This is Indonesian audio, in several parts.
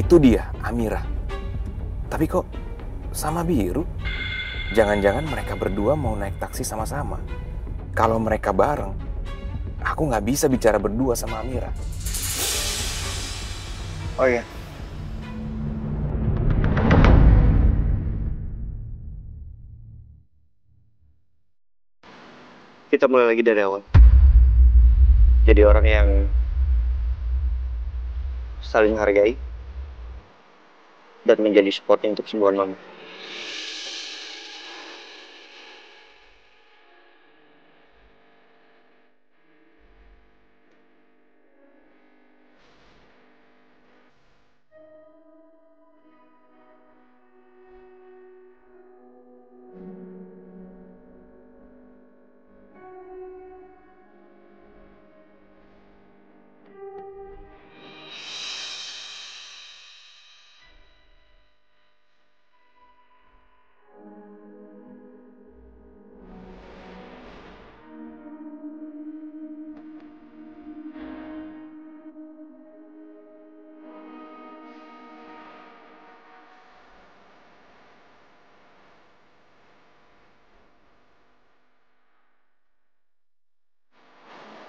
Itu dia, Amira. Tapi kok sama Biru? Jangan-jangan mereka berdua mau naik taksi sama-sama. Kalau mereka bareng, aku nggak bisa bicara berdua sama Amira. Oh iya. Kita mulai lagi dari awal. Jadi orang yang saling hargai dan menjadi support untuk sebuah nama.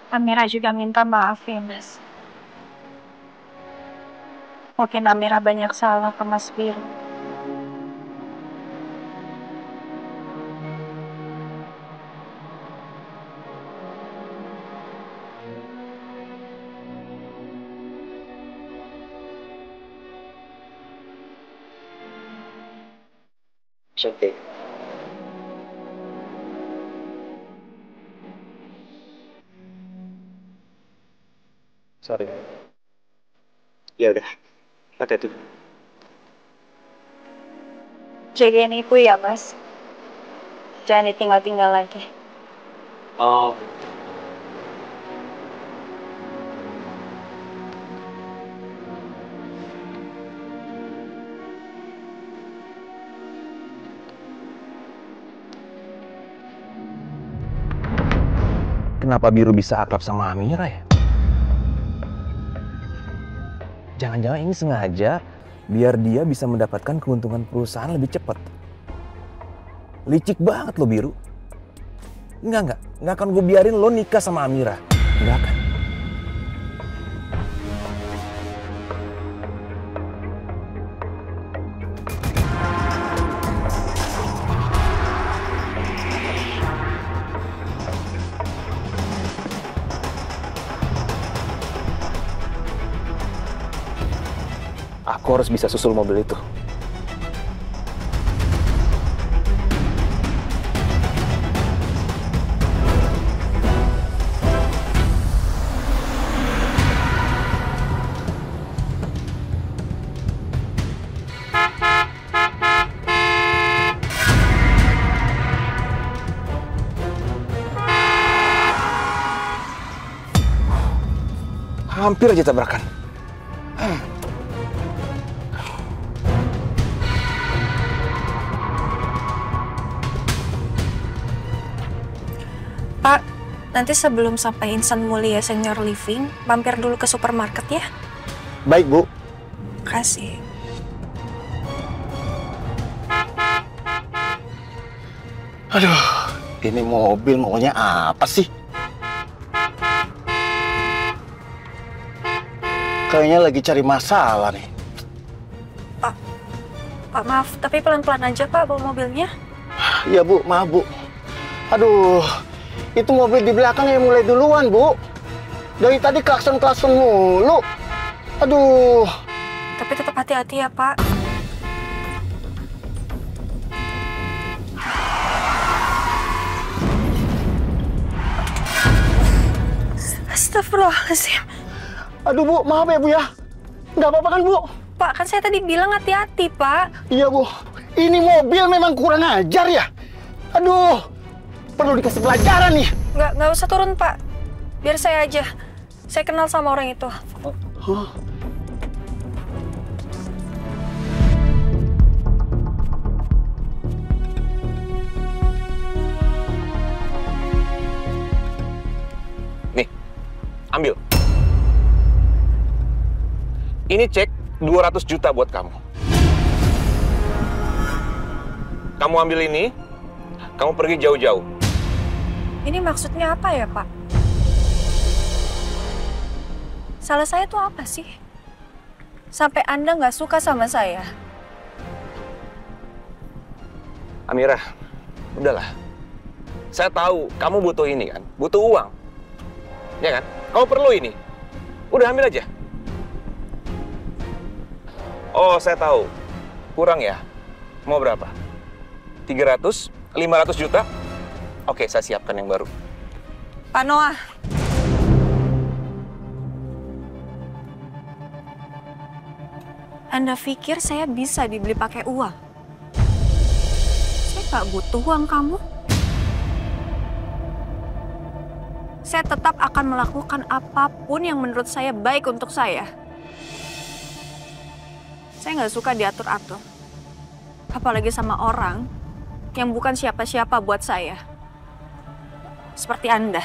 Amira juga minta maaf ya, Mas. Mungkin Amira banyak salah ke Mas Biru. It's okay. Sorry. Ya udah. Hati-hati. Jagain ibu ya, Mas. Jangan ditinggal-tinggal lagi. Oh. Kenapa Biru bisa akrab sama Amira ya? Jangan-jangan ini sengaja biar dia bisa mendapatkan keuntungan perusahaan lebih cepat. Licik banget lo Biru. Enggak akan gue biarin lo nikah sama Amira. Enggak akan. Aku harus bisa susul mobil itu. Hampir aja tabrakan. Pak, nanti sebelum sampai Insan Mulia Senior Living, mampir dulu ke supermarket ya. Baik, Bu. Kasih. Aduh, ini mobil maunya apa sih? Kayaknya lagi cari masalah nih. Pak, maaf, tapi pelan-pelan aja Pak bawa mobilnya. Iya, Bu, maaf, Bu. Aduh, itu mobil di belakang yang mulai duluan, Bu. Dari tadi klakson-klakson mulu. Aduh. Tapi tetap hati-hati ya Pak. Astagfirullahaladzim. Aduh, Bu, maaf ya, Bu ya. Nggak apa-apa kan, Bu? Pak, kan saya tadi bilang hati-hati, Pak. Iya, Bu. Ini mobil memang kurang ajar ya. Aduh, perlu dikasih pelajaran nih. Nggak usah turun, Pak. Biar saya aja. Saya kenal sama orang itu. Huh? Nih, ambil. Ini cek 200 juta buat kamu. Kamu ambil ini, kamu pergi jauh-jauh. Ini maksudnya apa ya, Pak? Salah saya tuh apa sih? Sampai Anda nggak suka sama saya? Amira, udahlah. Saya tahu kamu butuh ini kan, butuh uang. Ya kan? Kamu perlu ini. Udah ambil aja. Oh, saya tahu. Kurang ya? Mau berapa? 300? 500 juta? Oke, saya siapkan yang baru. Pak Noah. Anda pikir saya bisa dibeli pakai uang? Saya nggak butuh uang kamu. Saya tetap akan melakukan apapun yang menurut saya baik untuk saya. Saya nggak suka diatur-atur. Apalagi sama orang yang bukan siapa-siapa buat saya. Seperti Anda.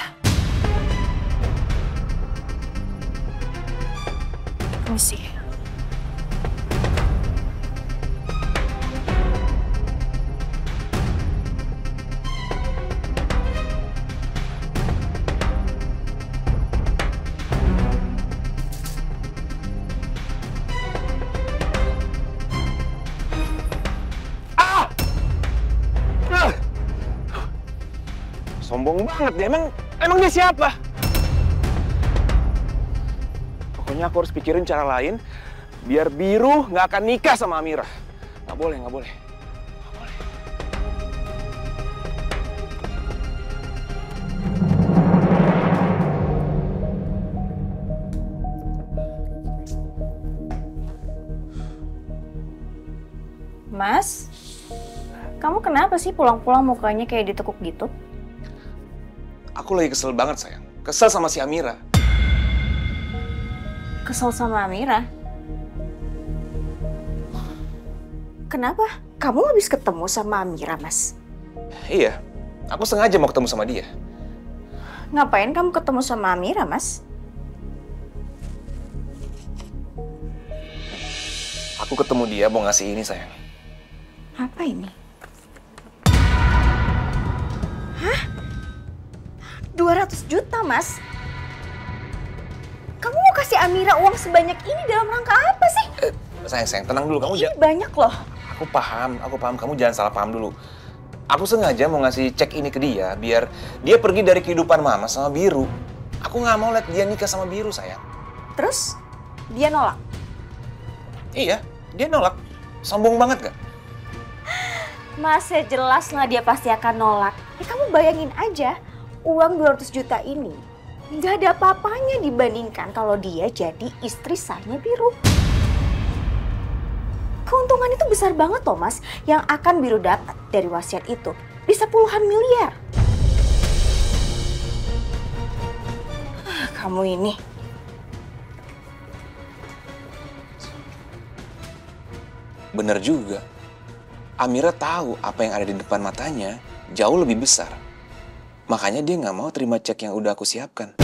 Permisi. Sombong banget dia. Emang dia siapa? Pokoknya aku harus pikirin cara lain biar Biru nggak akan nikah sama Amira. Nggak boleh, nggak boleh. Nggak boleh. Mas, kamu kenapa sih pulang-pulang mukanya kayak ditekuk gitu? Aku lagi kesel banget, sayang. Kesel sama si Amira. Kesel sama Amira? Kenapa? Kamu habis ketemu sama Amira, Mas? Iya, aku sengaja mau ketemu sama dia. Ngapain kamu ketemu sama Amira, Mas? Aku ketemu dia mau ngasih ini, sayang. Apa ini? Hah? 200 juta, Mas? Kamu mau kasih Amira uang sebanyak ini dalam rangka apa sih? Sayang, tenang dulu. Kamu Ini banyak loh. Aku paham. Kamu jangan salah paham dulu. Aku sengaja mau ngasih cek ini ke dia, biar dia pergi dari kehidupan Mama sama Biru. Aku nggak mau lihat dia nikah sama Biru, sayang. Terus, dia nolak? Iya, dia nolak. Sombong banget gak? Mas, ya jelas lah dia pasti akan nolak. Ya kamu bayangin aja, uang 200 juta ini nggak ada apa-apanya dibandingkan kalau dia jadi istri sahnya Biru. Keuntungan itu besar banget loh, Mas, yang akan Biru dapat dari wasiat itu. Bisa puluhan miliar. Kamu ini. Bener juga. Amira tahu apa yang ada di depan matanya jauh lebih besar. Makanya dia nggak mau terima cek yang udah aku siapkan.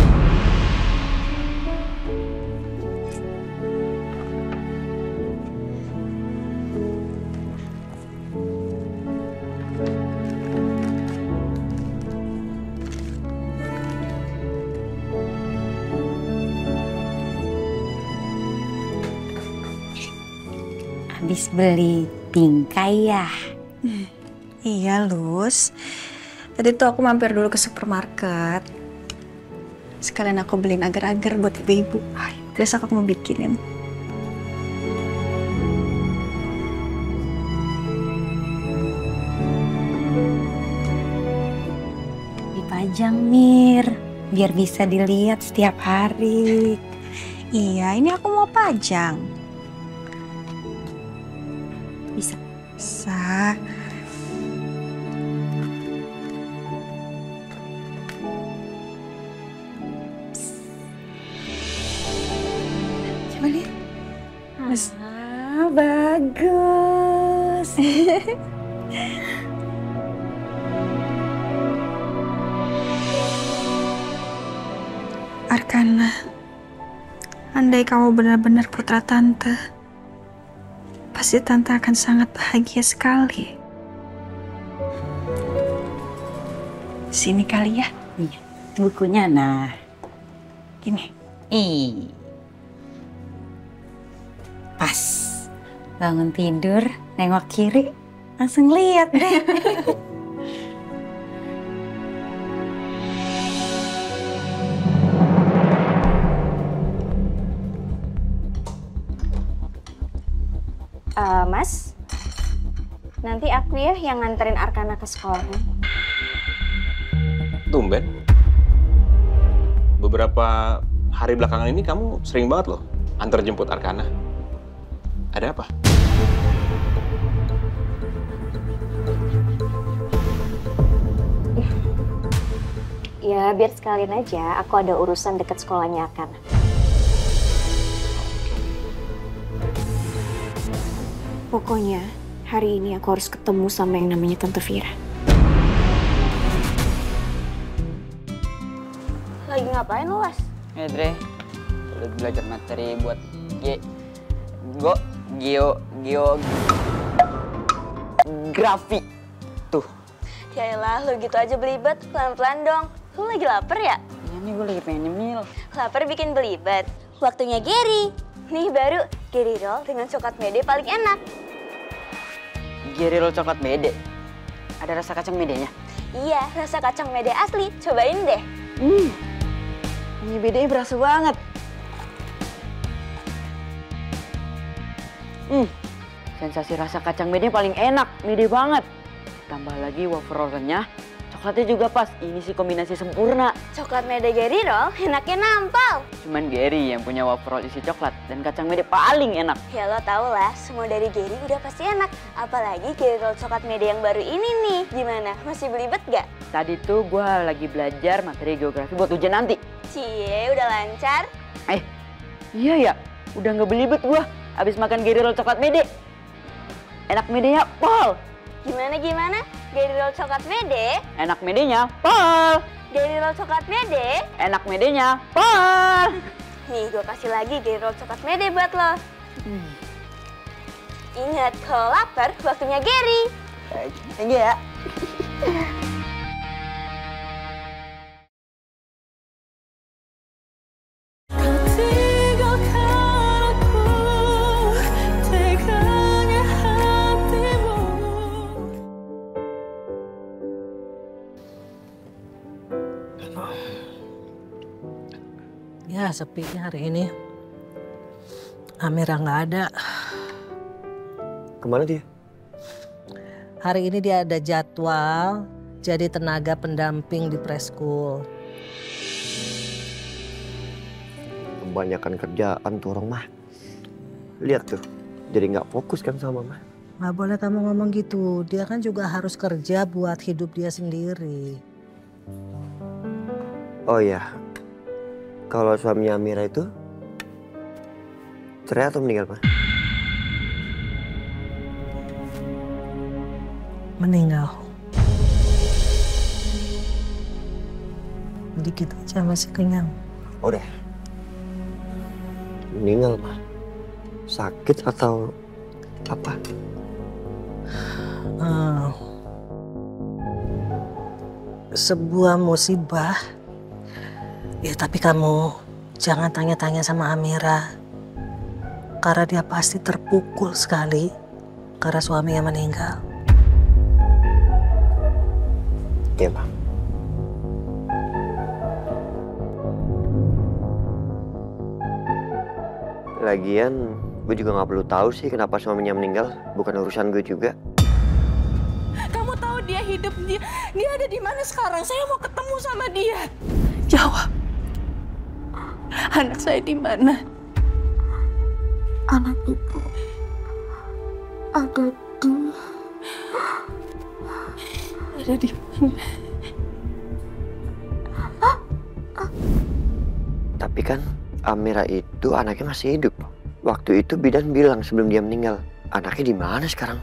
Habis beli bingkai ya? Iya, Lus. Tadi tuh aku mampir dulu ke supermarket. Sekalian aku beliin agar-agar buat ibu-ibu. Besok aku mau bikinin. Dipajang, Mir. Biar bisa dilihat setiap hari. Iya, ini aku mau pajang. Bisa. Bisa. Coba lihat. Bagus. Arkana, andai kamu benar-benar putra tante, pasti Tante akan sangat bahagia sekali. Sini kali ya. Iya, bukunya nah. Gini. Ih. Pas. Bangun tidur, nengok kiri, langsung lihat deh. Mas, nanti aku ya yang nganterin Arkana ke sekolahnya. Tumben. Beberapa hari belakangan ini kamu sering banget loh antar jemput Arkana. Ada apa? Ya, biar sekalian aja aku ada urusan dekat sekolahnya Arkana. Pokoknya hari ini aku harus ketemu sama yang namanya Tante Vira. Lagi ngapain lu, Was? Ya, Dre. Udah belajar materi buat geografi. Tuh. Yaelah, lu gitu aja belibet. Pelan-pelan dong. Lu lagi lapar ya? Iya nih, gue lagi pengen nyemil. Lapar bikin belibet. Waktunya Gary. Nih baru Gary Roll dengan coklat mede paling enak. Gary Roll coklat mede. Ada rasa kacang medenya? Iya, rasa kacang mede asli. Cobain deh. Ini bedanya berasa banget. Sensasi rasa kacang mede paling enak, mede banget. Tambah lagi wafer rollnya, coklatnya juga pas. Ini sih kombinasi sempurna. Coklat mede Gary Roll enaknya nampal. Cuman Gary yang punya wafer roll isi coklat dan kacang mede paling enak. Ya lo tau lah, semua dari Gary udah pasti enak. Apalagi Gary Roll coklat mede yang baru ini nih. Gimana, masih belibet gak? Tadi tuh gue lagi belajar materi geografi buat ujian nanti. Cie, udah lancar. Iya ya, udah nggak belibet gue abis makan Gary Roll coklat mede. Enak medenya pol. Gimana? Gary Roll coklat mede? Enak medenya pol. Gary Roll coklat mede? Enak medenya pol. Nih, gue kasih lagi Gary Roll coklat mede buat lo. Ingat, kalau lapar, waktunya Gary. Thank you ya. Ya, sepinya hari ini. Amira nggak ada. Kemana dia? Hari ini dia ada jadwal jadi tenaga pendamping di preschool. Kebanyakan kerjaan tuh orang mah. Lihat tuh, jadi nggak fokus kan sama mama. Nggak boleh kamu ngomong gitu. Dia kan juga harus kerja buat hidup dia sendiri. Oh iya, kalau suaminya Amira itu cerai atau meninggal, Pak? Meninggal. Dikit aja masih kenyang. Udah. Meninggal, Pak. Sakit atau apa? Sebuah musibah. Ya tapi kamu jangan tanya-tanya sama Amira. Karena dia pasti terpukul sekali karena suaminya meninggal. Iya, Pak. Lagian, gue juga nggak perlu tahu sih kenapa suaminya meninggal. Bukan urusan gue juga. Kamu tahu dia hidup, dia ada di mana sekarang? Saya mau ketemu sama dia. Jawab. Anak saya di mana? Anak ibu ada di mana? Tapi kan Amira itu anaknya masih hidup. Waktu itu Bidan bilang sebelum dia meninggal, anaknya di mana sekarang?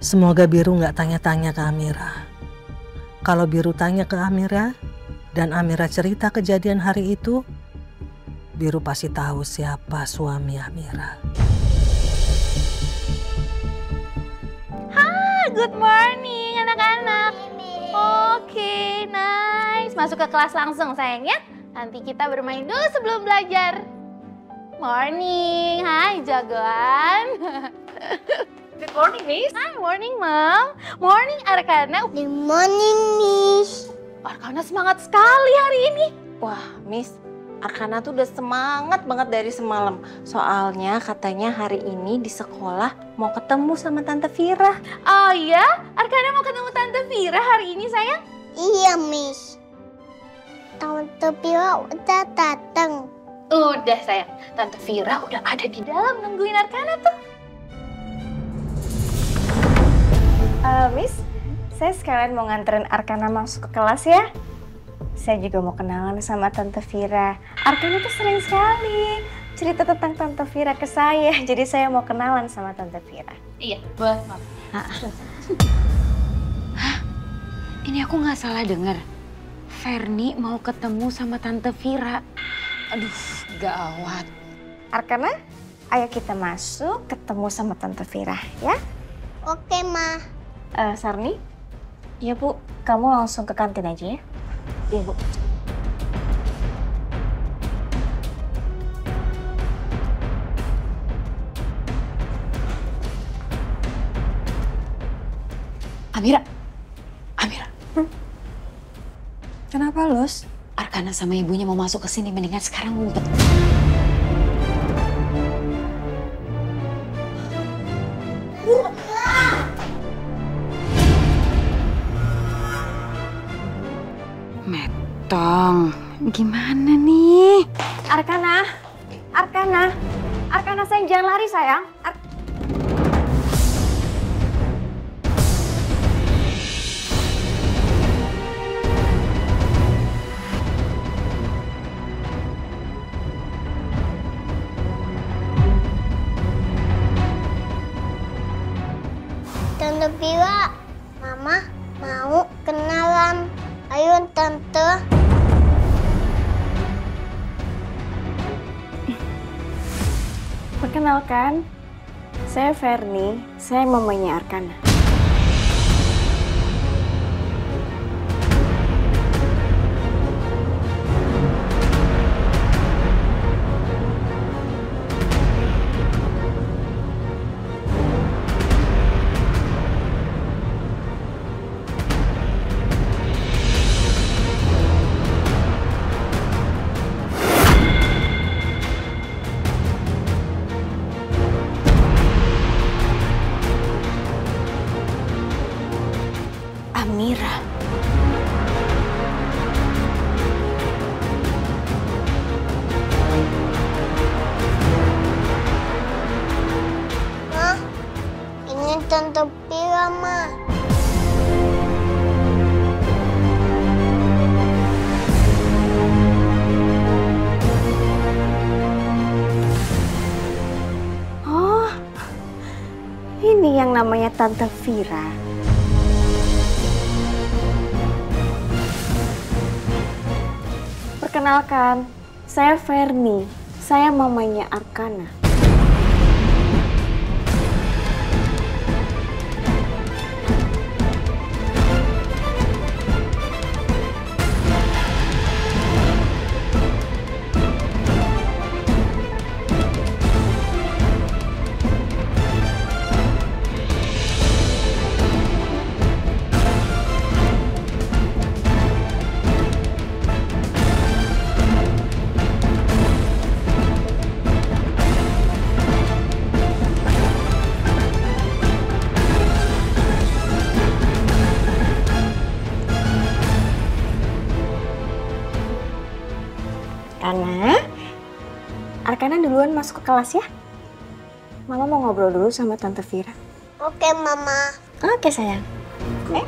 Semoga Biru nggak tanya-tanya ke Amira. Kalau Biru tanya ke Amira dan Amira cerita kejadian hari itu, Biru pasti tahu siapa suami Amira. Good morning anak-anak. Oke, nice. Masuk ke kelas langsung sayang ya. Nanti kita bermain dulu sebelum belajar. Morning, hai jagoan. Good morning, Miss. Hi, morning, Mom. Morning, Arkana. Good morning, Miss. Arkana semangat sekali hari ini. Wah, Miss, Arkana tuh udah semangat banget dari semalam. Soalnya katanya hari ini di sekolah mau ketemu sama Tante Vira. Oh iya? Arkana mau ketemu Tante Vira hari ini, sayang? Iya, Miss. Tante Vira udah datang. Udah, sayang. Tante Vira udah ada di dalam nungguin Arkana tuh. Miss, saya sekalian mau nganterin Arkana masuk ke kelas ya. Saya juga mau kenalan sama Tante Vira. Arkana tuh sering sekali cerita tentang Tante Vira ke saya. Jadi saya mau kenalan sama Tante Vira. Iya, boleh, Mom. Hah? Ini aku nggak salah dengar. Ferni mau ketemu sama Tante Vira. Aduh, gawat. Arkana, ayo kita masuk ketemu sama Tante Vira ya. Oke, Ma. Sarni? Iya, Bu. Kamu langsung ke kantin aja ya. Iya, Bu. Amira. Kenapa, Lus? Arkana sama ibunya mau masuk ke sini, mendingan sekarang ngumpet. Metong, gimana nih? Arkana sayang, jangan lari sayang. Tante Vira, Mama mau kenalan. Ayo, Tante. Perkenalkan, saya Ferni, saya mamanya Arkana. Amira. Ma, ini Tante Vira, Ma. Oh, ini yang namanya Tante Vira. Perkenalkan, saya Ferni, saya mamanya Arkana. Arkana duluan masuk ke kelas ya. Mama mau ngobrol dulu sama Tante Vira. Oke, Mama. Oke, sayang. Oke.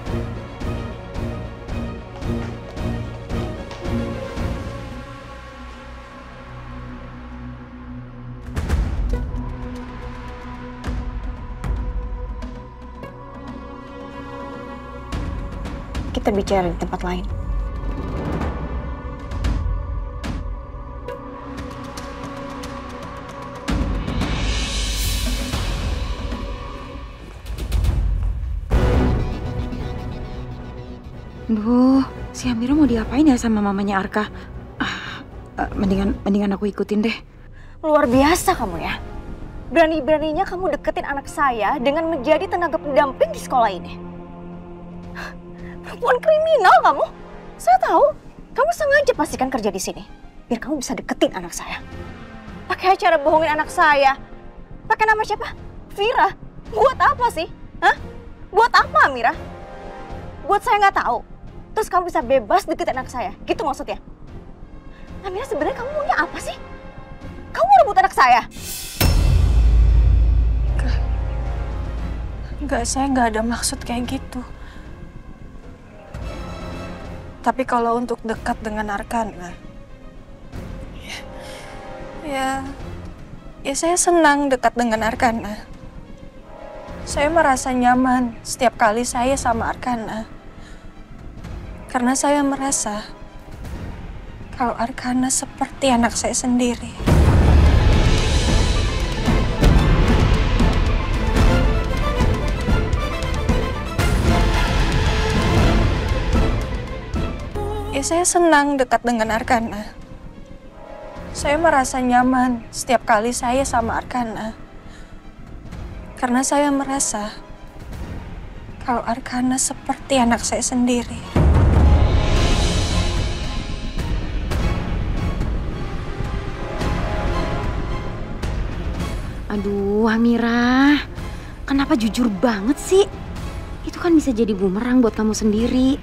Kita bicara di tempat lain. Duh, si Amira mau diapain ya sama mamanya Arka? Mendingan aku ikutin deh. Luar biasa kamu ya. Berani-beraninya kamu deketin anak saya dengan menjadi tenaga pendamping di sekolah ini. Perempuan kriminal kamu. Saya tahu, kamu sengaja pastikan kerja di sini. Biar kamu bisa deketin anak saya. Pakai acara bohongin anak saya. Pakai nama siapa? Vira. Buat apa sih? Hah? Buat apa, Amira? Buat saya nggak tahu. Terus kamu bisa bebas deketin anak saya. Gitu maksudnya? Amira, sebenarnya kamu maunya apa sih? Kamu mau rebut anak saya? Enggak, saya nggak ada maksud kayak gitu. Tapi kalau untuk dekat dengan Arkana, ya saya senang dekat dengan Arkana. Saya merasa nyaman setiap kali saya sama Arkana. Karena saya merasa kalau Arkana seperti anak saya sendiri. Ya, saya senang dekat dengan Arkana. Saya merasa nyaman setiap kali saya sama Arkana. Karena saya merasa kalau Arkana seperti anak saya sendiri. Aduh, Amira. Kenapa jujur banget sih? Itu kan bisa jadi bumerang buat kamu sendiri.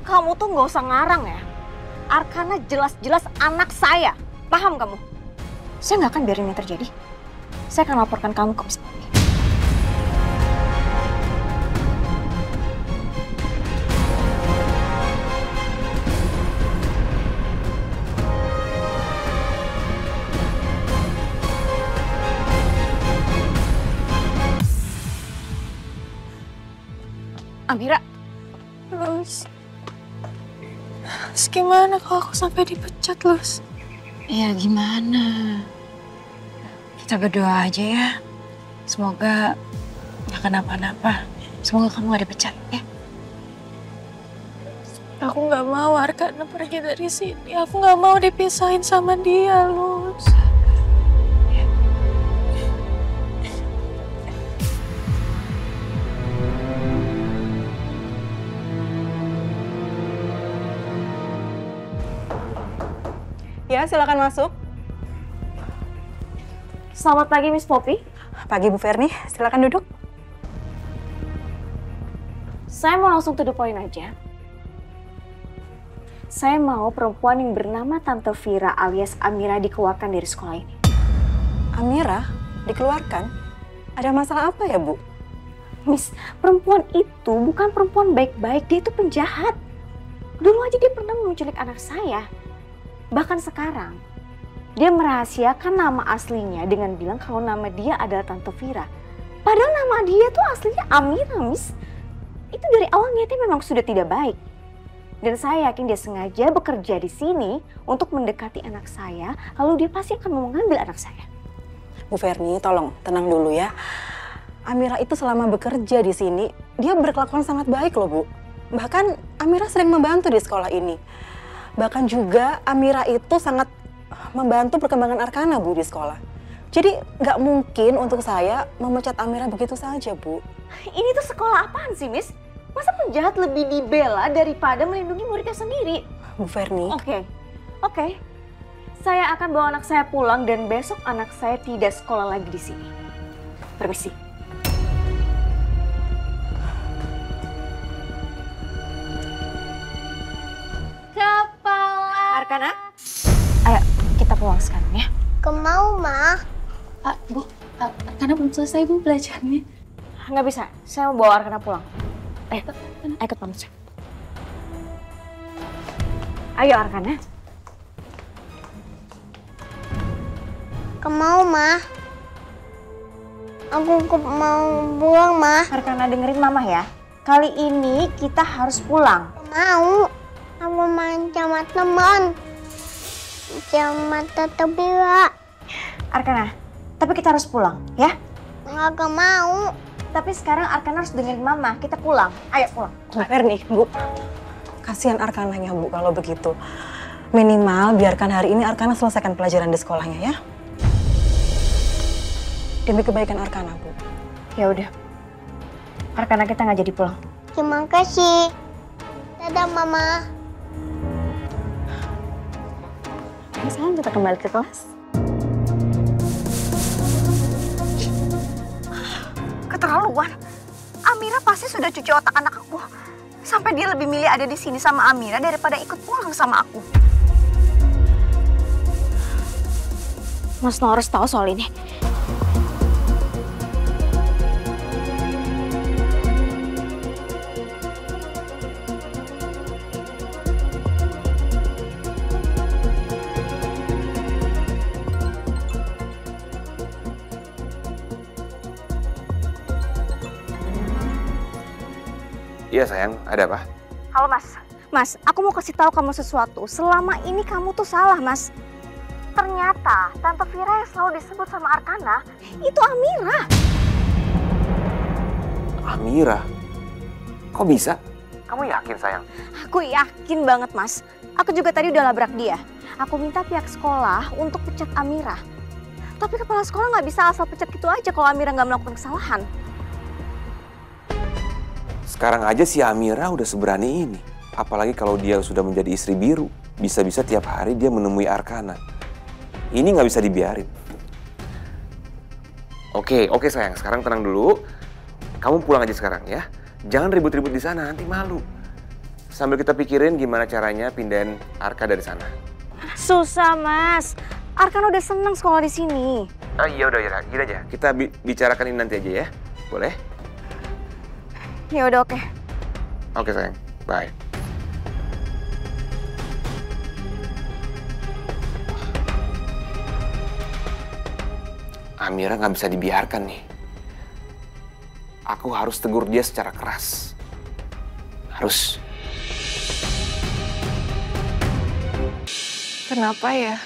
Kamu tuh nggak usah ngarang ya. Arkana jelas-jelas anak saya. Paham kamu? Saya nggak akan biarin ini terjadi. Saya akan laporkan kamu ke Miss Poppy. Amira. Lus, gimana kalau aku sampai dipecat, Lus? Ya gimana? Kita berdoa aja ya. Semoga gak kenapa-napa. Semoga kamu gak dipecat ya. Aku nggak mau Arkana pergi dari sini. Aku nggak mau dipisahin sama dia, Lus. Ya, silakan masuk. Selamat pagi, Miss Poppy. Pagi, Bu Ferni. Silakan duduk. Saya mau langsung to the point aja. Saya mau perempuan yang bernama Tante Vira alias Amira dikeluarkan dari sekolah ini. Amira? Dikeluarkan? Ada masalah apa ya, Bu? Miss, perempuan itu bukan perempuan baik-baik. Dia itu penjahat. Dulu aja dia pernah menculik anak saya. Bahkan sekarang, dia merahasiakan nama aslinya dengan bilang kalau nama dia adalah Tante Vira. Padahal nama dia tuh aslinya Amira, Miss. Itu dari awal niatnya memang sudah tidak baik. Dan saya yakin dia sengaja bekerja di sini untuk mendekati anak saya, lalu dia pasti akan mau mengambil anak saya. Bu Ferni, tolong tenang dulu ya. Amira itu selama bekerja di sini, dia berkelakuan sangat baik loh, Bu. Bahkan Amira sering membantu di sekolah ini. Bahkan juga Amira itu sangat membantu perkembangan Arkana, Bu, di sekolah. Jadi nggak mungkin untuk saya memecat Amira begitu saja, Bu. Ini tuh sekolah apaan sih, Miss? Masa penjahat lebih dibela daripada melindungi muridnya sendiri? Bu Ferni. Oke. Saya akan bawa anak saya pulang dan besok anak saya tidak sekolah lagi di sini. Permisi. Kepala. Arkana, ayo kita pulang sekarang ya. Kemau, Ma. Bu, Arkana belum selesai, Bu, belajarnya. Nggak bisa, saya mau bawa Arkana pulang. Ayo ikut Mama saya. Ayo Arkana. Kemau, Ma. Aku mau buang, Ma. Arkana dengerin Mama ya. Kali ini kita harus pulang. Mau. Aku main sama teman. Sama Tante Vira. Arkana, tapi kita harus pulang ya. Nggak mau. Tapi sekarang Arkana harus dengerin Mama. Kita pulang. Ayo pulang. Bu Ferni, Bu. Kasihan Arkananya, Bu, kalau begitu. Minimal biarkan hari ini Arkana selesaikan pelajaran di sekolahnya ya. Demi kebaikan Arkana, Bu. Ya udah. Arkana kita nggak jadi pulang. Terima kasih. Dadah, Mama. Sekarang kita kembali ke kelas. Keterlaluan. Amira pasti sudah cuci otak anak aku. Sampai dia lebih milih ada di sini sama Amira daripada ikut pulang sama aku. Mas Nora harus tahu soal ini. Iya sayang, ada apa? Halo Mas. Mas, aku mau kasih tahu kamu sesuatu. Selama ini kamu tuh salah, Mas. Ternyata Tante Vira yang selalu disebut sama Arkana itu Amira. Amira? Kok bisa? Kamu yakin sayang? Aku yakin banget, Mas. Aku juga tadi udah labrak dia. Aku minta pihak sekolah untuk pecat Amira. Tapi kepala sekolah nggak bisa asal pecat gitu aja kalau Amira nggak melakukan kesalahan. Sekarang aja si Amira udah seberani ini. Apalagi kalau dia sudah menjadi istri biru. Bisa-bisa tiap hari dia menemui Arkana. Ini nggak bisa dibiarin. Oke sayang. Sekarang tenang dulu. Kamu pulang aja sekarang ya. Jangan ribut-ribut di sana, nanti malu. Sambil kita pikirin gimana caranya pindahin Arka dari sana. Susah, Mas. Arkana udah senang sekolah di sini. Oh iya udah, gini aja. Kita bicarakan ini nanti aja ya. Boleh? Ya udah, oke. Oke sayang, bye. Amira nggak bisa dibiarkan nih. Aku harus tegur dia secara keras. Harus. Kenapa ya?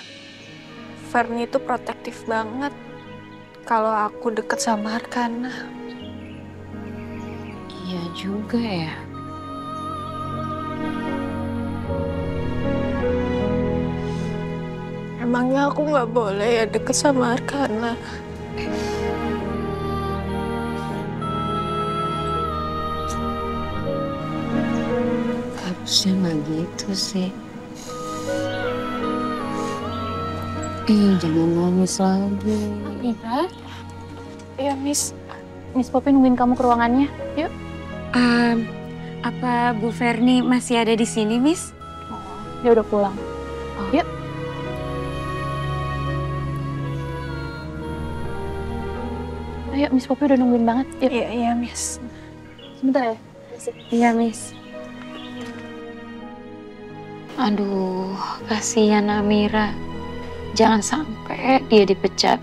Ferni itu protektif banget kalau aku deket sama Arkana. Iya juga ya. Emangnya aku nggak boleh ya deket sama Arkana? Harusnya nggak gitu sih. Jangan nangis lagi. Amira? Iya, Miss Poppy nungguin kamu ke ruangannya. Yuk. Apa Bu Ferni masih ada di sini, Miss? Oh, dia udah pulang. Yuk. Ayo, Miss Poppy udah nungguin banget. Yuk. Iya, Miss. Sebentar ya. Iya, Miss. Aduh, kasihan Amira. Jangan sampai dia dipecat.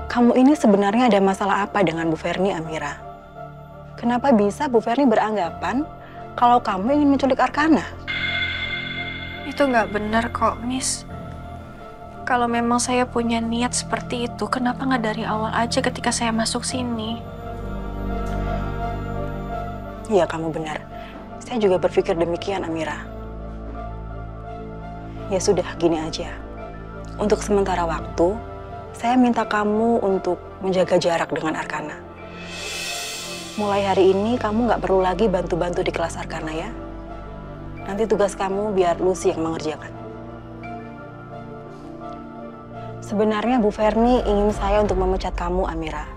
Kamu ini sebenarnya ada masalah apa dengan Bu Ferni, Amira? Kenapa bisa Bu Ferni beranggapan kalau kamu ingin menculik Arkana? Itu nggak benar kok, Miss. Kalau memang saya punya niat seperti itu, kenapa nggak dari awal aja ketika saya masuk sini? Iya, kamu benar. Saya juga berpikir demikian, Amira. Ya sudah, gini aja. Untuk sementara waktu, saya minta kamu untuk menjaga jarak dengan Arkana. Mulai hari ini, kamu nggak perlu lagi bantu-bantu di kelas Arkana ya. Nanti tugas kamu biar Lucy yang mengerjakan. Sebenarnya Bu Ferni ingin saya untuk memecat kamu, Amira.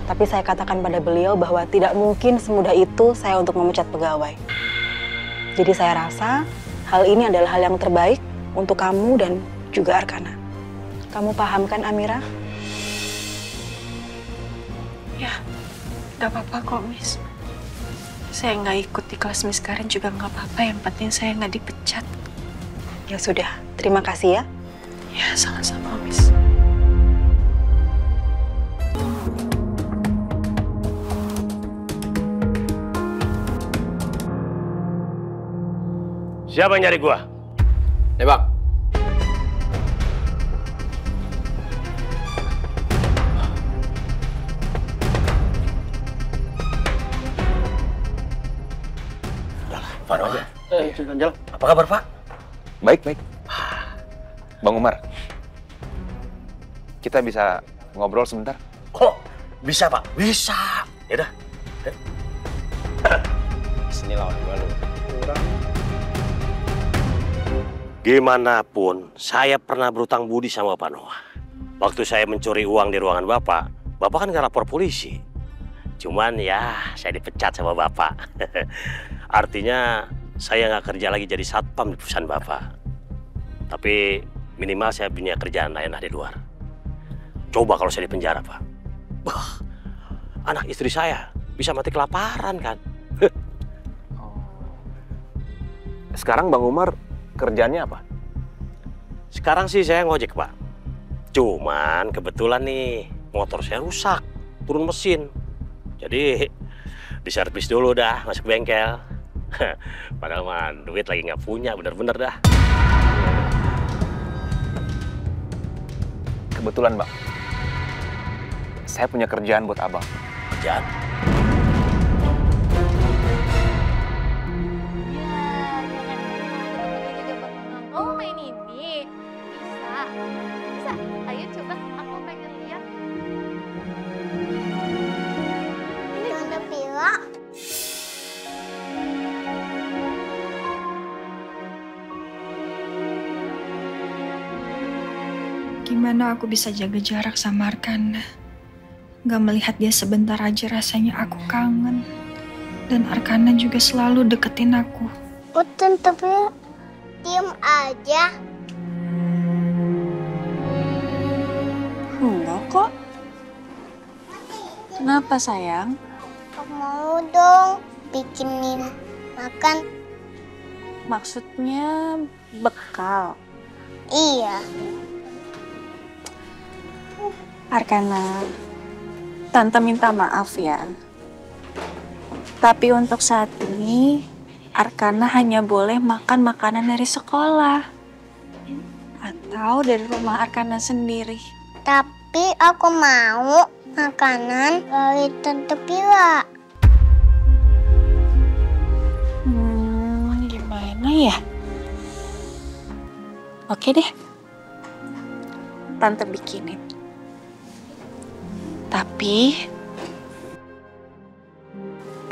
Tapi saya katakan pada beliau bahwa tidak mungkin semudah itu saya untuk memecat pegawai. Jadi saya rasa hal ini adalah hal yang terbaik untuk kamu dan juga Arkana. Kamu paham kan, Amira? Ya, nggak apa-apa kok, Miss. Saya nggak ikut di kelas Miss Karin juga nggak apa-apa. Yang penting saya nggak dipecat. Ya sudah, terima kasih ya. Ya, sama-sama, Miss. Siapa yang nyari gua? Bang. Anjal. Apa kabar, Pak? Baik, baik. Bang Umar, kita bisa ngobrol sebentar? Oh, bisa, Pak. Bisa. Ya udah. Sini lawan gua lu. Gimana pun, saya pernah berutang budi sama Pak Noah. Waktu saya mencuri uang di ruangan Bapak kan nggak lapor polisi. Cuman ya, saya dipecat sama Bapak. Artinya, saya nggak kerja lagi jadi satpam di perusahaan Bapak. Tapi minimal saya punya kerjaan enak di luar. Coba kalau saya di penjara, Pak. Wah, anak istri saya bisa mati kelaparan kan. Sekarang Bang Umar kerjaannya apa? Sekarang sih saya ngojek, Pak. Cuman kebetulan nih motor saya rusak, turun mesin. Jadi diservis dulu dah, masuk bengkel. Padahal mah duit lagi nggak punya, bener-bener dah. Kebetulan, Bang. Saya punya kerjaan buat Abang. Kerjaan? Oh, main ini? Bisa. Bisa. Ayo coba, aku pengen lihat. Ini Tante Vira. Gimana aku bisa jaga jarak sama Arkana? Gak melihat dia sebentar aja rasanya aku kangen. Dan Arkana juga selalu deketin aku. Oh, Tante Vira. Diam aja. Enggak kok. Kenapa sayang? Aku mau dong bikinin makan. Maksudnya bekal? Iya. Arkana, Tante minta maaf ya. Tapi untuk saat ini, Arkana hanya boleh makan makanan dari sekolah. Atau dari rumah Arkana sendiri. Tapi aku mau makanan dari Tante Vira. Gimana ya? Oke deh. Tante bikinin. Tapi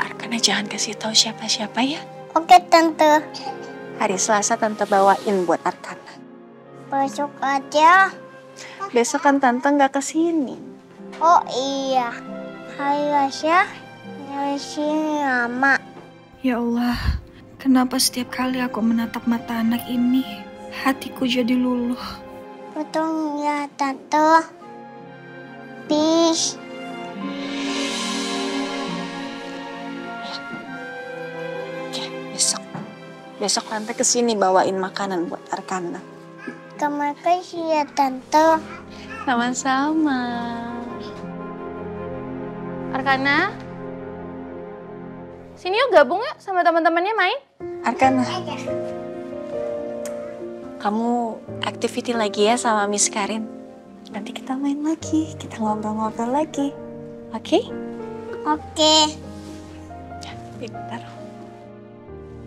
Arkana jangan kasih tahu siapa-siapa ya. Oke, Tante. Hari Selasa Tante bawain buat Arkana. Besok aja. Besok kan Tante nggak kesini. Oh iya. Hari Selasa dari sini lama. Ya Allah, kenapa setiap kali aku menatap mata anak ini, hatiku jadi luluh. Betul ya, Tante. Peace. Oke, besok Tante kesini bawain makanan buat Arkana. Terima kasih ya, Tante. Sama-sama. Arkana, sini yuk gabung yuk sama teman-temannya main. Arkana, kamu activity lagi ya sama Miss Karin. Nanti kita main lagi, kita ngobrol-ngobrol lagi. Oke? Oke. Ya, pintar.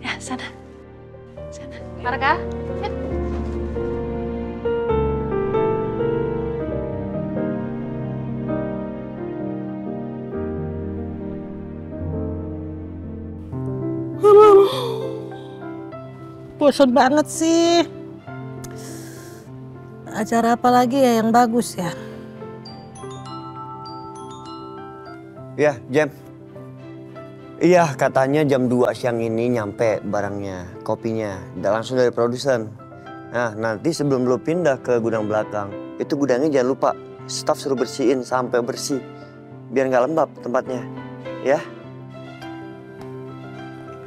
Ya, sana. Sana. Arka, yuk. Bosan banget sih. Acara apa lagi ya yang bagus ya? Ya, Jam. Iya, katanya jam 2 siang ini nyampe barangnya, kopinya. Udah langsung dari produsen. Nah, nanti sebelum lo pindah ke gudang belakang, itu gudangnya jangan lupa staf suruh bersihin sampai bersih. Biar nggak lembab tempatnya, ya?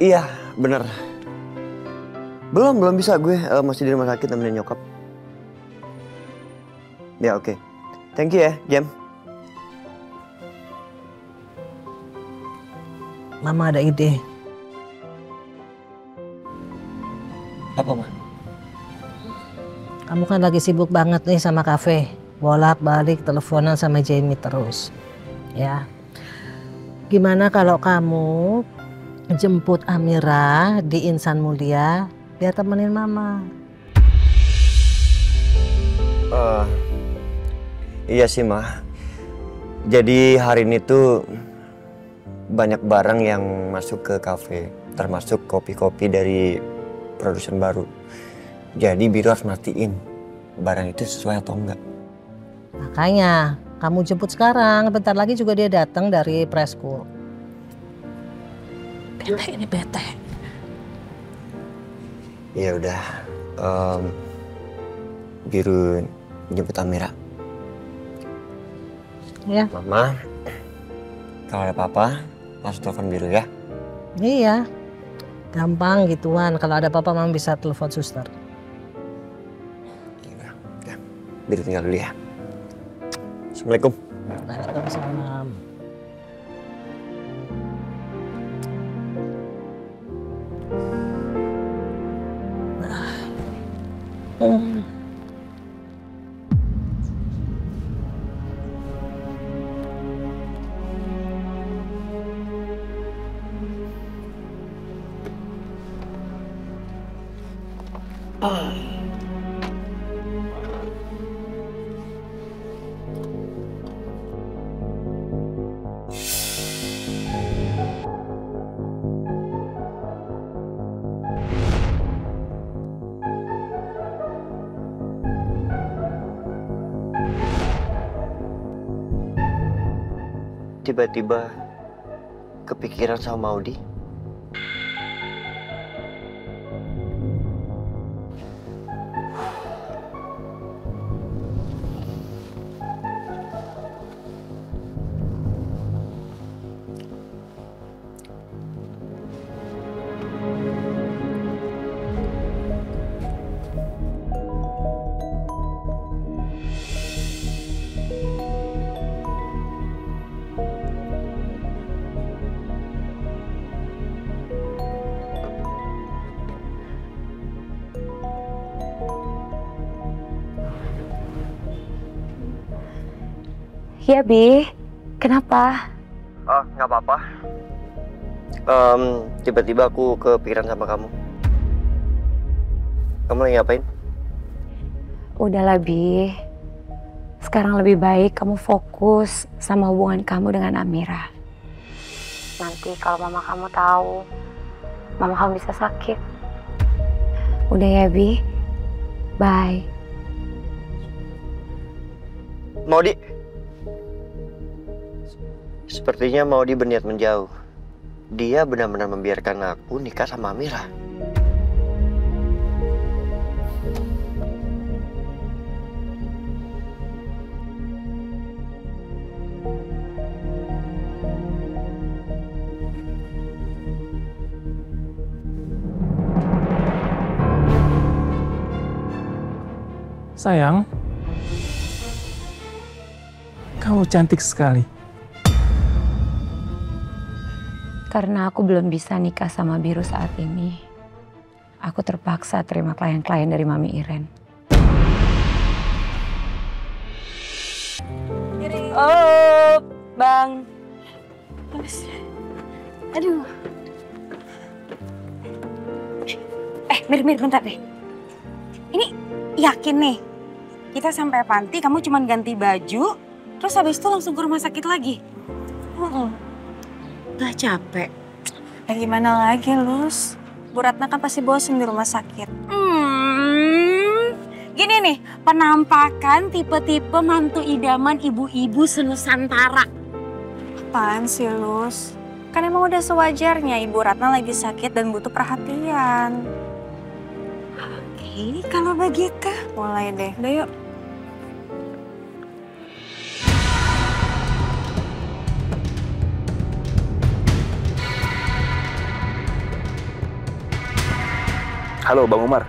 Iya, bener. Belum bisa gue masih di rumah sakit nemenin nyokap. Ya oke. Thank you ya, Jam. Mama ada ide. Apa, Ma? Kamu kan lagi sibuk banget nih sama kafe. Bolak-balik teleponan sama Jamie terus. Ya. Gimana kalau kamu jemput Amira di Insan Mulia biar temenin Mama. Iya sih, Ma. Jadi hari ini tuh banyak barang yang masuk ke kafe, termasuk kopi-kopi dari produsen baru. Jadi Biro harus mastiin barang itu sesuai atau enggak. Makanya kamu jemput sekarang, bentar lagi juga dia datang dari preschool. Bete ini bete. Ya udah, Biro jemput Amira. Ya. Mama, kalau ada apa-apa langsung telepon Biro ya. Iya, gampang gituan. Kalau ada apa-apa Mama bisa telepon suster. Biro tinggal dulu ya. Assalamualaikum. Waalaikumsalam. Tiba-tiba kepikiran sama Maudi. Ya, Bi. Kenapa? Oh, nggak apa-apa. Tiba-tiba aku kepikiran sama kamu. Kamu lagi ngapain? Udahlah, Bi. Sekarang lebih baik kamu fokus sama hubungan kamu dengan Amira. Nanti kalau mama kamu tahu, mama kamu bisa sakit. Udah ya, Bi. Bye. Maudi. Sepertinya Maudi berniat menjauh. Dia benar-benar membiarkan aku nikah sama Amira. Sayang, kamu cantik sekali. Karena aku belum bisa nikah sama Biro saat ini, aku terpaksa terima klien-klien dari Mami Iren. Oh, Bang. Aduh. Mir, bentar deh. Ini yakin nih, kita sampai panti kamu cuma ganti baju, terus habis itu langsung ke rumah sakit lagi? Gak capek. Ya gimana lagi, Lus? Bu Ratna kan pasti bosen di rumah sakit. Gini nih, penampakan tipe-tipe mantu idaman ibu-ibu senusantara. Apaan sih, Lus? Kan emang udah sewajarnya Ibu Ratna lagi sakit dan butuh perhatian. Oke, kalau begitu. Mulai deh, udah yuk. Halo Bang Umar,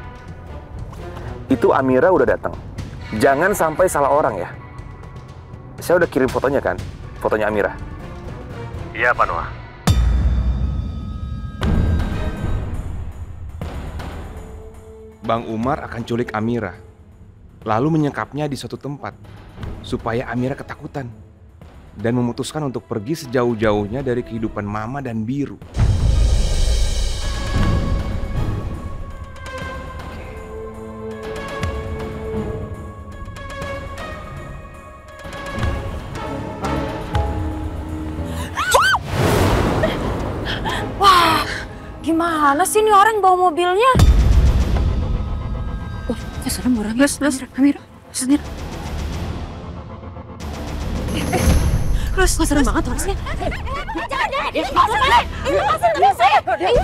itu Amira udah datang. Jangan sampai salah orang ya. Saya udah kirim fotonya kan, fotonya Amira. Iya Pak Noah. Bang Umar akan culik Amira, lalu menyekapnya di suatu tempat, supaya Amira ketakutan dan memutuskan untuk pergi sejauh-jauhnya dari kehidupan Mama dan Biru. Gimana sih nih orang bawa mobilnya? Kok serem orangnya? Amira. Terus, kok serem banget orangnya? Jangan, lepasin saya! Lepasin teman saya! Lepasin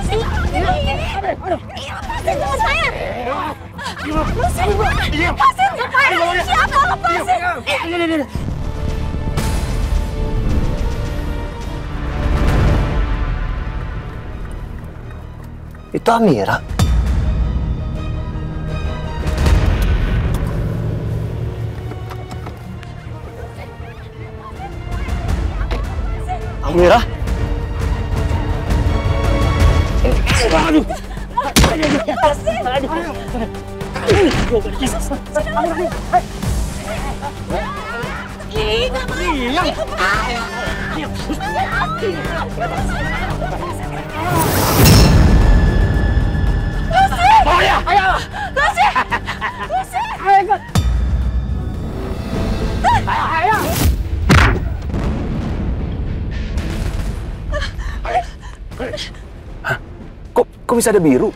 teman saya! Lepasin! Siapa? Lepasin! Itu Amira. Amira? Aduh. Hah? Kok bisa ada biru?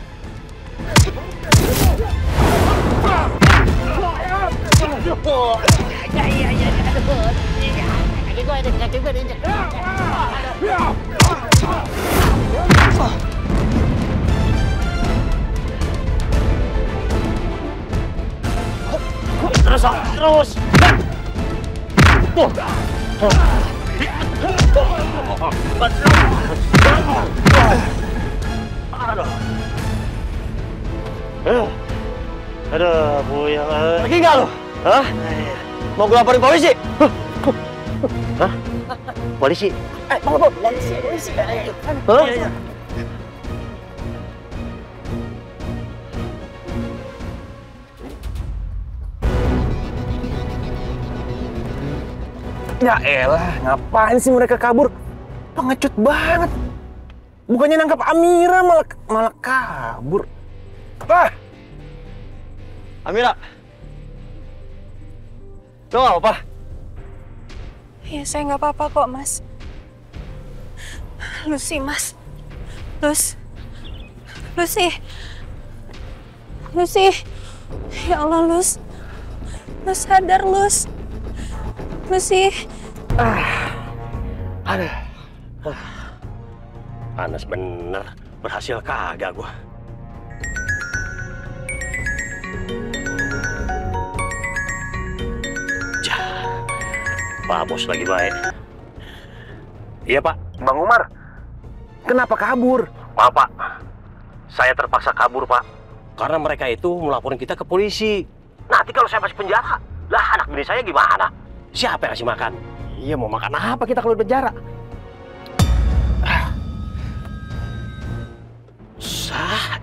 Terus. Aduh, buyang. Pergi nggak lo? Hah? Mau gue laporin polisi? Hah? Polisi? Polisi. Hah? Ya elah, ngapain sih mereka kabur? Pengecut banget. Bukannya nangkap Amira malah kabur. Ah! Amira. Lo nggak apa-apa? Ya, saya nggak apa-apa kok, Mas. Lucy, Mas. Lucy. Ya Allah, Lus. Lus, sadar, Lus. Lucy. Aduh. Panas bener. Berhasil kagak gua. Pak Bos lagi baik. Iya Pak. Bang Umar, kenapa kabur? Maaf Pak, saya terpaksa kabur Pak. Karena mereka itu melaporin kita ke polisi. Nanti kalau saya masuk penjara, lah anak bini saya gimana? Siapa yang ngasih makan? Iya, mau makan apa kita kalau di penjara?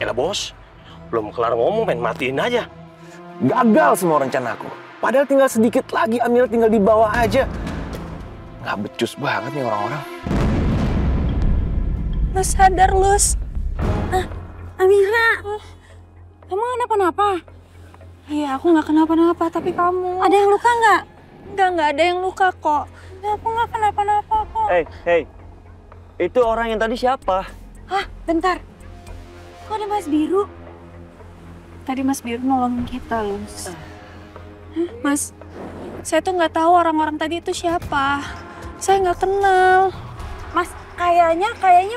Elah Bos, belum kelar ngomong main matiin aja. Gagal semua rencanaku. Padahal tinggal sedikit lagi, Amira tinggal di bawah aja. Nggak becus banget nih orang-orang. Lus, sadar, Lus. Amira, kamu kenapa-napa? Iya, aku nggak kenapa-napa, tapi kamu. Ada yang luka nggak? Nggak ada yang luka kok. Aku nggak kenapa-napa kok. Hey, itu orang yang tadi siapa? Hah, bentar. Kok ada Mas Biru? Tadi Mas Biru nolongin kita, Lus. Mas, saya tuh nggak tahu orang-orang tadi itu siapa. Saya nggak kenal. Mas, kayaknya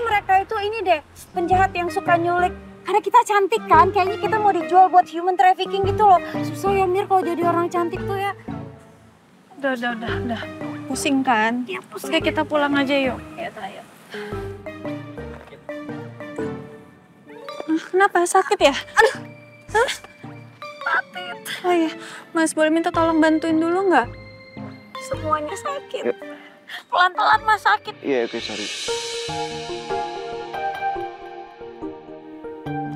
mereka itu ini deh, penjahat yang suka nyulik. Karena kita cantik kan, kayaknya kita mau dijual buat human trafficking gitu loh. Susah ya Mir kalau jadi orang cantik tuh ya. Udah. Pusing kan? Ya, pusing. Oke, kita pulang aja yuk. Ya, ayo. Kenapa? Sakit ya? Aduh. Hah? Sakit. Oh iya, Mas boleh minta tolong bantuin dulu nggak? Semuanya sakit. Pelan-pelan Mas, sakit. Iya, oke, sorry.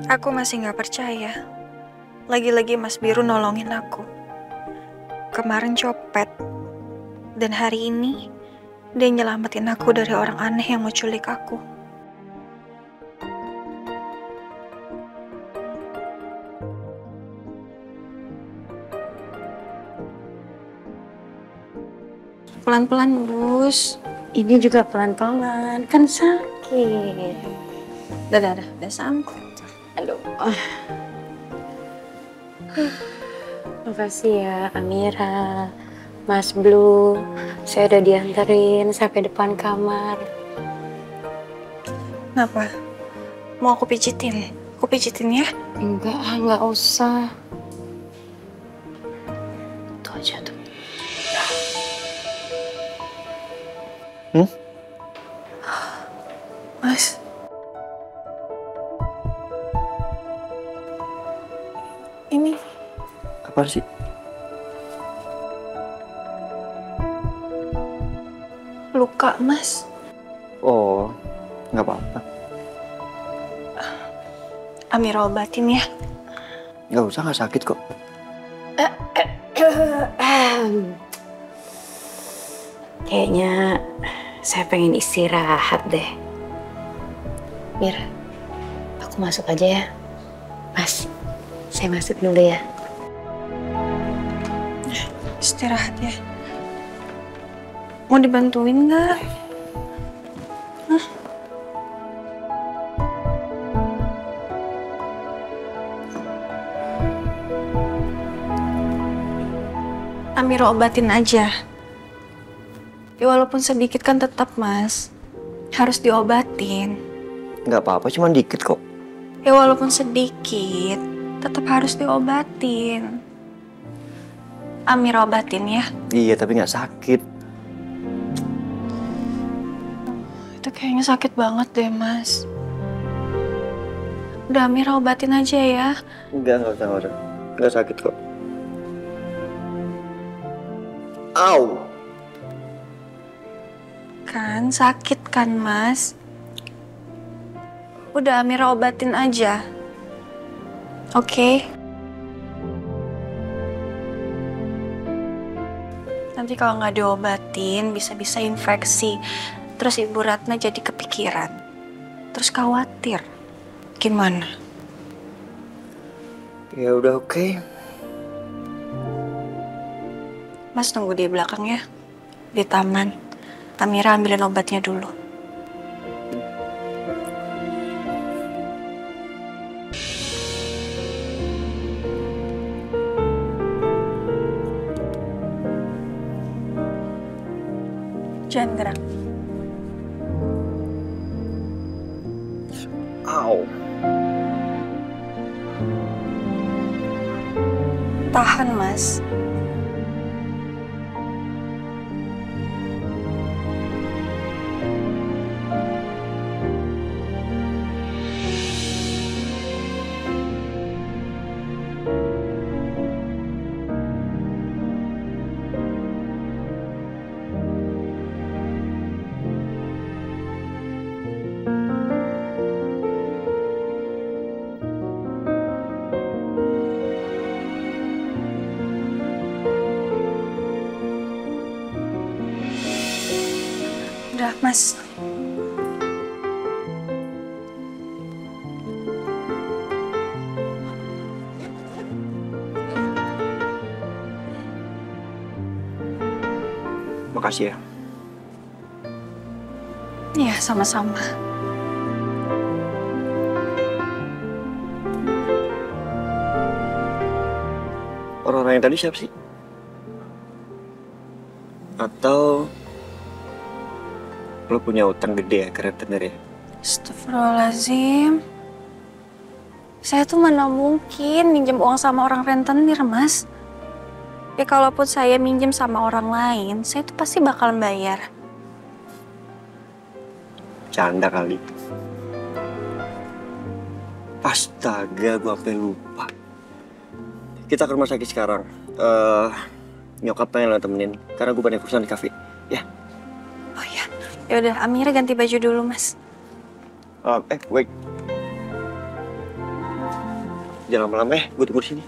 Aku masih nggak percaya. Lagi-lagi Mas Biru nolongin aku. Kemarin copet. Dan hari ini, dia nyelamatin aku dari orang aneh yang mau culik aku. Pelan-pelan, Lus. Ini juga pelan-pelan, kan sakit. Udah sampai. Aduh. Makasih ya Amira, Mas Blue. Saya udah dianterin sampai depan kamar. Kenapa? Mau aku pijitin? Aku pijitin ya? Enggak usah. Tuh aja tuh. Mas. Ini Apa sih? luka, Mas. Oh, nggak apa-apa. Amira obatin ya. Nggak usah, nggak sakit kok. Kayaknya saya pengen istirahat deh. Mir, aku masuk aja ya. Mas, saya masuk dulu ya. Istirahat ya. Mau dibantuin nggak? Hah? Amira obatin aja. Ya walaupun sedikit kan tetap, Mas. Harus diobatin. Nggak apa-apa, cuma dikit kok. Ya walaupun sedikit, tetap harus diobatin. Amira obatin ya. Iya, tapi nggak sakit. Itu kayaknya sakit banget deh, Mas. Udah Amira obatin aja ya. Nggak usah. Nggak sakit kok. Au! Kan sakit kan, Mas? Udah Amira obatin aja. Oke? Nanti kalau nggak diobatin, bisa-bisa infeksi. Terus Ibu Ratna jadi kepikiran. Terus khawatir. Gimana? Ya udah oke. Mas tunggu di belakang ya. Di taman. Amira ambilin obatnya dulu. Jangan gerak. Au. Tahan, Mas. Udah, Mas. Makasih ya. Iya, sama-sama. Orang-orang yang tadi siapa sih? Atau lo punya utang gede ya ke rentenir ya? Astagfirullahaladzim. Saya tuh mana mungkin minjem uang sama orang rentenir, Mas. Ya kalaupun saya minjem sama orang lain, saya tuh pasti bakalan bayar. Canda kali. Astaga, gue sampai lupa. Kita ke rumah sakit sekarang. Nyokap pengen lo temenin, karena gue banyak urusan di kafe. Ya. Oh ya, ya udah. Amira ganti baju dulu, Mas. Wait. Jangan lama-lama ya, gue tunggu di sini.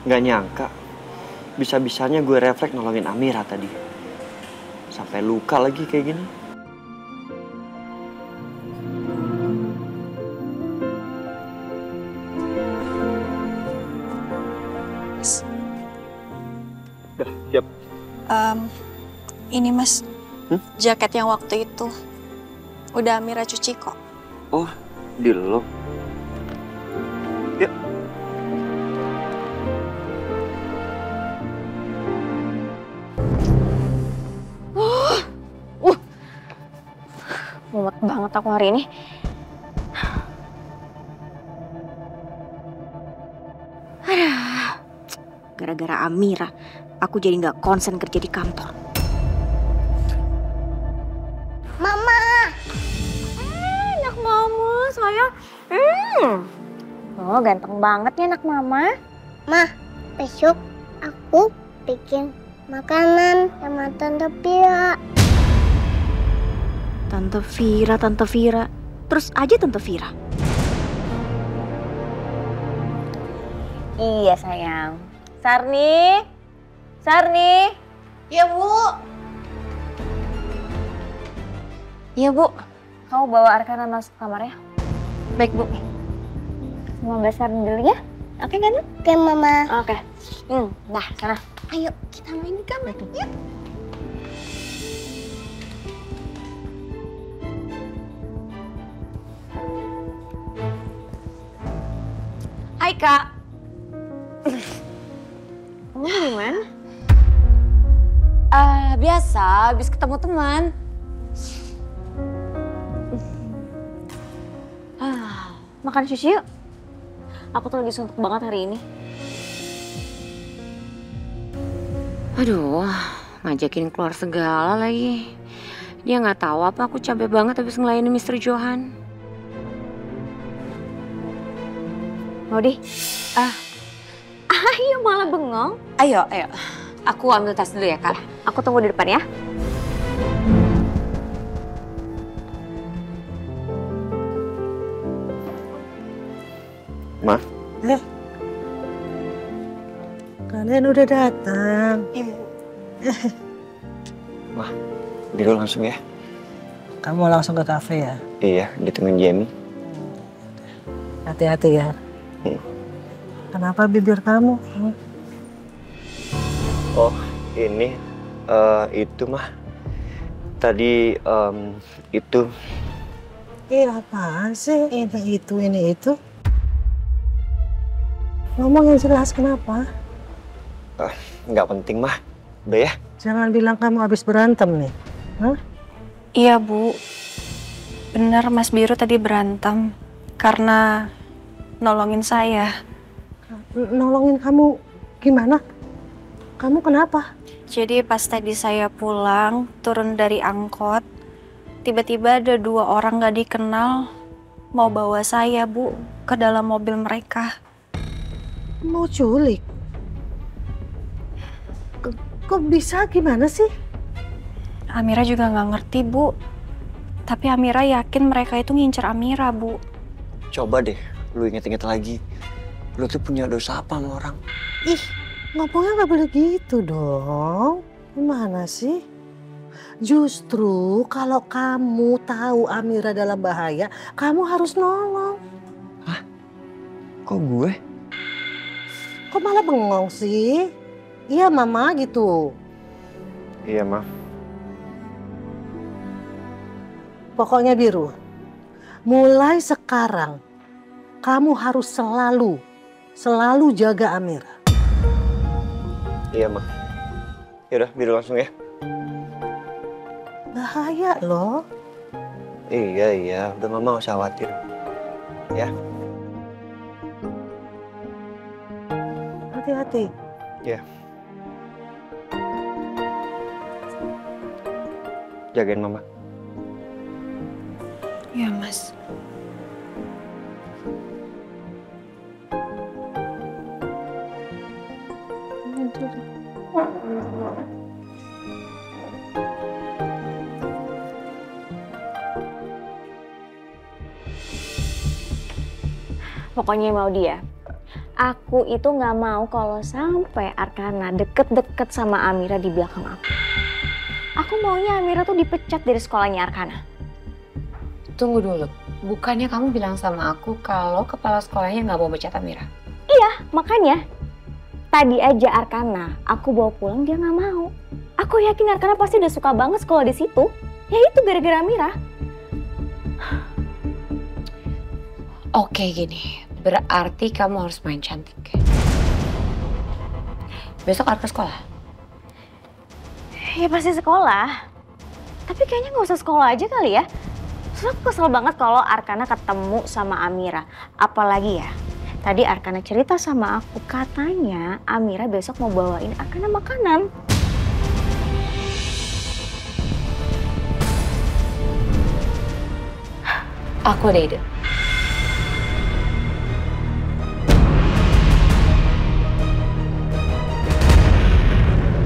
Gak nyangka, bisa-bisanya gue refleks nolongin Amira tadi. Sampai luka lagi kayak gini. Ini Mas, jaket yang waktu itu udah Amira cuci kok. Oh, di lo. Yuk. Mumet banget aku hari ini. Aduh, gara-gara Amira, aku jadi nggak konsen kerja di kantor. Mama. Anak mama, sayang. Oh, ganteng banget ya anak mama. Ma, besok aku bikin makanan sama Tante Pia. Tante Vira. Terus aja Tante Vira. Iya sayang. Sarni. Ya Bu. Iya Bu. Kamu bawa Arkana masuk kamar ya. Baik Bu. Semoga Sarni dulu ya. Oke kan? Oke Mama. Oke. Nah sana. Ayo kita main di kamar. Yuk. Hai Kak. Kamu dari mana? Biasa, habis ketemu teman. Makan sushi yuk. Aku tuh lagi suntuk banget hari ini. Aduh, ngajakin keluar segala lagi. Dia nggak tahu apa aku capek banget habis ngelayani Mr. Johan. Mau di? Ayo malah bengong. Ayo. Aku ambil tas dulu ya, Kak. Aku tunggu di depan ya. Ma. Kalian udah datang. Wah, dulu langsung ya. Kamu langsung ke kafe ya? Iya, ditungguin Jamie. Hati-hati ya. Kenapa bibir kamu? Oh, ini itu mah. Tadi itu. Apaan sih? Ini itu. Ngomong yang jelas kenapa? Nggak penting mah. Udah ya. Jangan bilang kamu habis berantem nih. Hah? Iya Bu, benar Mas Biru tadi berantem karena nolongin saya. Nolongin kamu gimana? Kamu kenapa? Jadi pas tadi saya pulang, turun dari angkot, tiba-tiba ada 2 orang gak dikenal mau bawa saya Bu ke dalam mobil mereka. Mau culik? Kok bisa? Gimana sih? Amira juga nggak ngerti Bu, tapi Amira yakin mereka itu ngincer Amira Bu. Coba deh, lu inget-inget lagi. Lu tuh punya dosa apa sama orang? Ih, ngomongnya nggak boleh gitu dong. Gimana sih? Justru kalau kamu tahu Amira dalam bahaya, kamu harus nolong. Hah? Kok gue? Kok malah bengong sih? Iya Mama gitu. Iya Ma. Pokoknya Biru, mulai sekarang kamu harus selalu jaga Amira. Iya Ma. Yaudah, Biru langsung ya. Bahaya loh. Iya. Udah Mama gak usah khawatir. Ya. Hati-hati. Ya. Jagain Mama. Iya Mas. Pokoknya mau dia. Aku itu nggak mau kalau sampai Arkana deket-deket sama Amira di belakang aku. Aku maunya Amira tuh dipecat dari sekolahnya Arkana. Tunggu dulu. Bukannya kamu bilang sama aku kalau kepala sekolahnya nggak mau pecat Amira? Iya, makanya. Tadi aja Arkana, aku bawa pulang dia nggak mau. Aku yakin Arkana pasti udah suka banget sekolah di situ. Ya itu gara-gara Amira. Oke gini, berarti kamu harus main cantik. Besok Arka sekolah? Ya pasti sekolah. Tapi kayaknya nggak usah sekolah aja kali ya. Soalnya aku kesel banget kalau Arkana ketemu sama Amira. Apalagi ya, tadi Arkana cerita sama aku katanya Amira besok mau bawain Arkana makanan. Aku ada ide.